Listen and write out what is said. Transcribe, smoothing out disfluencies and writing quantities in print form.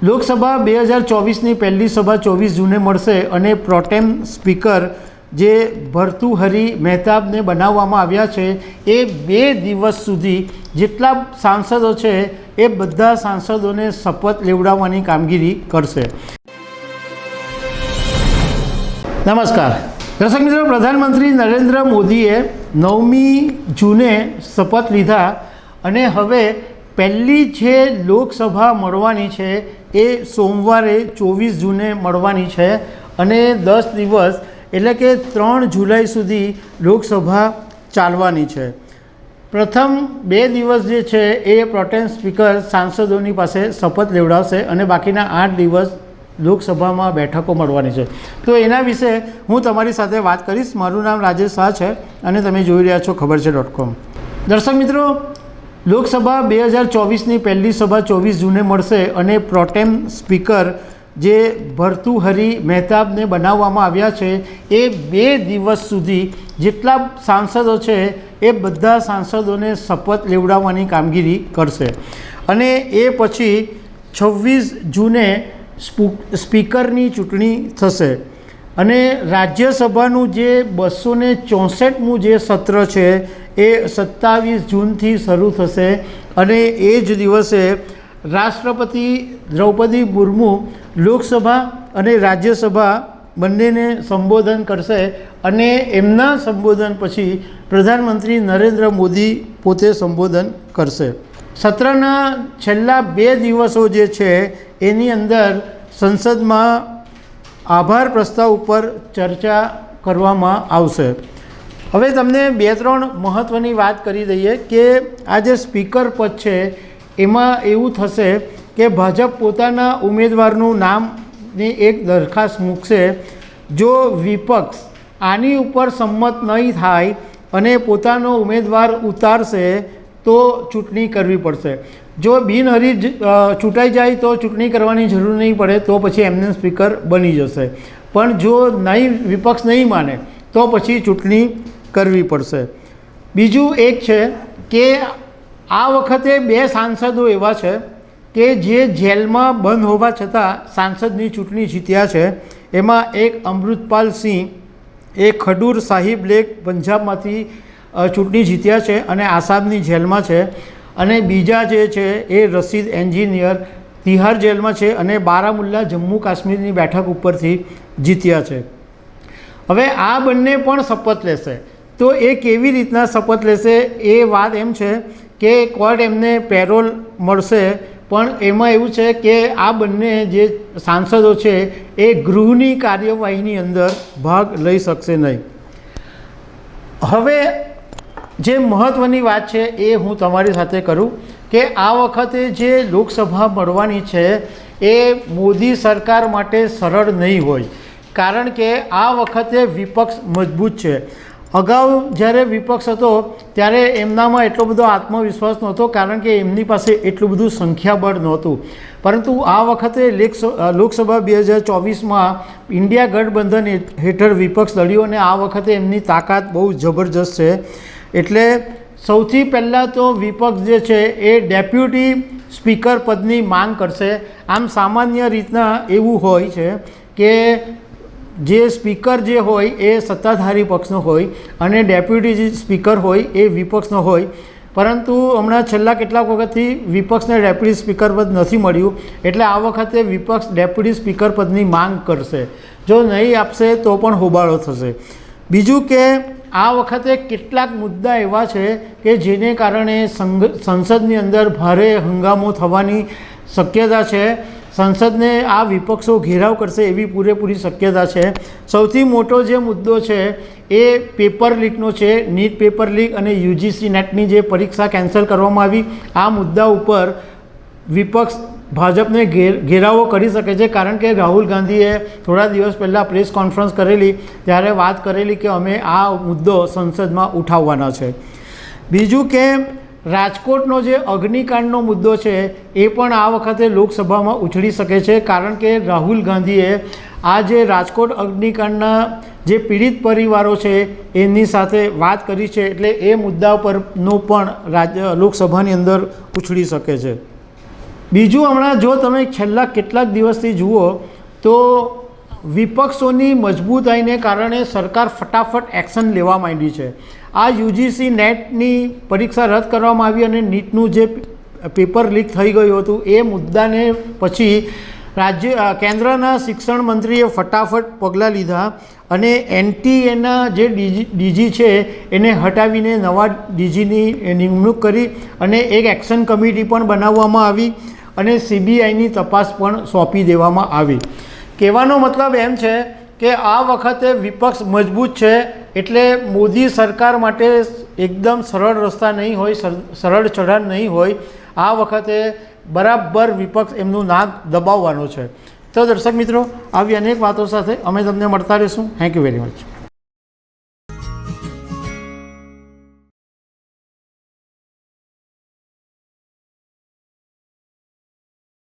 લોકસભા 2024ની પહેલી સભા 24 જૂને મળશે અને પ્રોટેમ સ્પીકર જે ભર્તુહરી મહેતાબને બનાવવામાં આવ્યા છે એ 2 દિવસ સુધી જેટલા સાંસદો છે એ બધા સાંસદોને શપથ લેવડાવવાની કામગીરી કરશે। નમસ્કાર દર્શક મિત્રો, પ્રધાનમંત્રી નરેન્દ્ર મોદીએ 9મી જૂને શપથ લીધા અને હવે પહેલી જે લોકસભા મળવાની છે એ સોમવારે 24 જૂને મળવાની છે અને 10 દિવસ એટલે કે 3 જુલાઈ સુધી લોકસભા ચાલવાની છે। પ્રથમ 2 દિવસ જે છે એ પ્રોટેમ સ્પીકર સાંસદોની પાસે શપથ લેવડાવશે અને બાકીના 8 દિવસ લોકસભામાં બેઠકો મળવાની છે। તો એના વિશે હું તમારી સાથે વાત કરીશ। મારું નામ રાજેશ શાહ છે અને તમે જોઈ રહ્યા છો ખબર છે.com। દર્શક મિત્રો, લોકસભા 2024ની પહેલી સભા 24 જૂને મળશે અને પ્રોટેમ સ્પીકર જે ભર્તુહરી મહેતાબને બનાવવામાં આવ્યા છે એ 2 દિવસ સુધી જેટલા સાંસદો છે એ બધા સાંસદોને શપથ લેવડાવવાની કામગીરી કરશે અને એ પછી 26 જૂને સ્પીકરની ચૂંટણી થશે અને રાજ્યસભાનું જે 264મું જે સત્ર છે એ 27 જૂનથી શરૂ થશે અને એ જ દિવસે રાષ્ટ્રપતિ દ્રૌપદી મુર્મુ લોકસભા અને રાજ્યસભા બંનેને સંબોધન કરશે અને એમના સંબોધન પછી પ્રધાનમંત્રી નરેન્દ્ર મોદી પોતે સંબોધન કરશે। સત્રના છેલ્લા 2 દિવસો જે છે એની અંદર સંસદમાં આભાર પ્રસ્તાવ ઉપર ચર્ચા કરવામાં આવશે। હવે તમને 2-3 મહત્ત્વની વાત કરી દઈએ કે આ જે સ્પીકર પદ છે એમાં એવું થશે કે ભાજપ પોતાના ઉમેદવારનું નામની એક દરખાસ્ત મૂકશે। જો વિપક્ષ આની ઉપર સંમત નહીં થાય અને પોતાનો ઉમેદવાર ઉતારશે તો ચૂંટણી કરવી પડશે। જો બિનહરીફ ચૂંટાઈ જાય તો ચૂંટણી કરવાની જરૂર નહીં પડે, તો પછી એમને સ્પીકર બની જશે, પણ જો વિપક્ષ નહીં માને તો પછી ચૂંટણી કરવી પડશે। બીજું એક છે કે આ વખતે 2 સાંસદો એવા છે કે જે જેલમાં બંધ હોવા છતાં સાંસદની ચૂંટણી જીત્યા છે। એમાં એક અમૃતપાલ સિંહ એ ખડૂર સાહિબ લેક પંજાબમાંથી ચૂંટણી જીત્યા છે અને આસામની જેલમાં છે અને બીજા જે છે એ રશીદ એન્જિનિયર તિહાર જેલમાં છે અને બારામુલ્લા જમ્મુ કાશ્મીરની બેઠક ઉપરથી જીત્યા છે। હવે આ બંને પણ શપથ લેશે, તો એ કેવી રીતના શપથ લેશે એ વાત એમ છે કે કોર્ટ એમને પેરોલ મળશે, પણ એમાં એવું છે કે આ બંને જે સાંસદો છે એ ગૃહની કાર્યવાહીની અંદર ભાગ લઈ શકશે નહીં। હવે જે મહત્ત્વની વાત છે એ હું તમારી સાથે કરું કે આ વખતે જે લોકસભા મળવાની છે એ મોદી સરકાર માટે સરળ નહીં હોય, કારણ કે આ વખતે વિપક્ષ મજબૂત છે। અગાઉ જ્યારે વિપક્ષ હતો ત્યારે એમનામાં એટલો બધો આત્મવિશ્વાસ નહોતો, કારણ કે એમની પાસે એટલું બધું સંખ્યાબળ નહોતું, પરંતુ આ વખતે લોકસભા 2024માં ઇન્ડિયા ગઠબંધન હેઠળ વિપક્ષ લડ્યું અને આ વખતે એમની તાકાત બહુ જબરજસ્ત છે। એટલે સૌથી પહેલાં તો વિપક્ષ જે છે એ ડેપ્યુટી સ્પીકર પદની માંગ કરશે। આમ સામાન્ય રીતના એવું હોય છે કે જે સ્પીકર જે હોય એ સત્તાધારી પક્ષનો હોય અને ડેપ્યુટી જે સ્પીકર હોય એ વિપક્ષનો હોય, પરંતુ હમણાં છેલ્લા કેટલાક વખતથી વિપક્ષને ડેપ્યુટી સ્પીકર પદ નથી મળ્યું, એટલે આ વખતે વિપક્ષ ડેપ્યુટી સ્પીકર પદની માંગ કરશે। જો નહીં આપશે તો પણ હોબાળો થશે। બીજું કે આ વખતે કેટલાક મુદ્દા એવા છે કે જેને કારણે સંસદની અંદર ભારે હંગામો થવાની શક્યતા છે। સંસદને આ વિપક્ષો ઘેરાવ કરશે એવી પૂરેપૂરી શક્યતા છે। સૌથી મોટો જે મુદ્દો છે એ પેપર લીકનો છે। નીટ પેપર લીક અને યુજીસી નેટની જે પરીક્ષા કેન્સલ કરવામાં આવી, આ મુદ્દા ઉપર વિપક્ષ ભાજપને ઘેરાવો કરી શકે છે, કારણ કે રાહુલ ગાંધીએ થોડા દિવસ પહેલાં પ્રેસ કોન્ફરન્સ કરેલી ત્યારે વાત કરેલી કે અમે આ મુદ્દો સંસદમાં ઉઠાવવાના છે। બીજું કે રાજકોટનો જે અગ્નિકાંડનો મુદ્દો છે એ પણ આ વખતે લોકસભામાં ઉછળી શકે છે, કારણ કે રાહુલ ગાંધીએ આ જે રાજકોટ અગ્નિકાંડના જે પીડિત પરિવારો છે એમની સાથે વાત કરી છે, એટલે એ મુદ્દા પરનો પણ લોકસભાની અંદર ઉછળી શકે છે। બીજું, હમણાં જો તમે છેલ્લા કેટલાક દિવસથી જુઓ તો વિપક્ષોની મજબૂતાઈને કારણે સરકાર ફટાફટ એક્શન લેવા માંડી છે. આ યુજીસી નેટની પરીક્ષા રદ કરવામાં આવી અને નીટનું જે પેપર લીક થઈ ગયું હતું એ મુદ્દાને પછી કેન્દ્રના શિક્ષણ મંત્રીએ ફટાફટ પગલાં લીધા અને એનટીએના જે ડીજી છે એને હટાવીને નવા ડીજીની નિમણૂક કરી અને એક એક્શન કમિટી પણ બનાવવામાં આવી અને સીબીઆઈની તપાસ પણ સોંપી દેવામાં આવી. કહેવાનો મતલબ એમ છે કે આ વખતે વિપક્ષ મજબૂત છે, એટલે મોદી સરકાર માટે એકદમ સરળ રસ્તા નહીં હોય, સરળ ચઢાણ નહીં હોય. આ વખતે બરાબર વિપક્ષ એમનું નાક દબાવવાનો છે. તો દર્શક મિત્રો, આવી અનેક વાતો સાથે અમે તમને મળતા રહીશું. Thank you very much.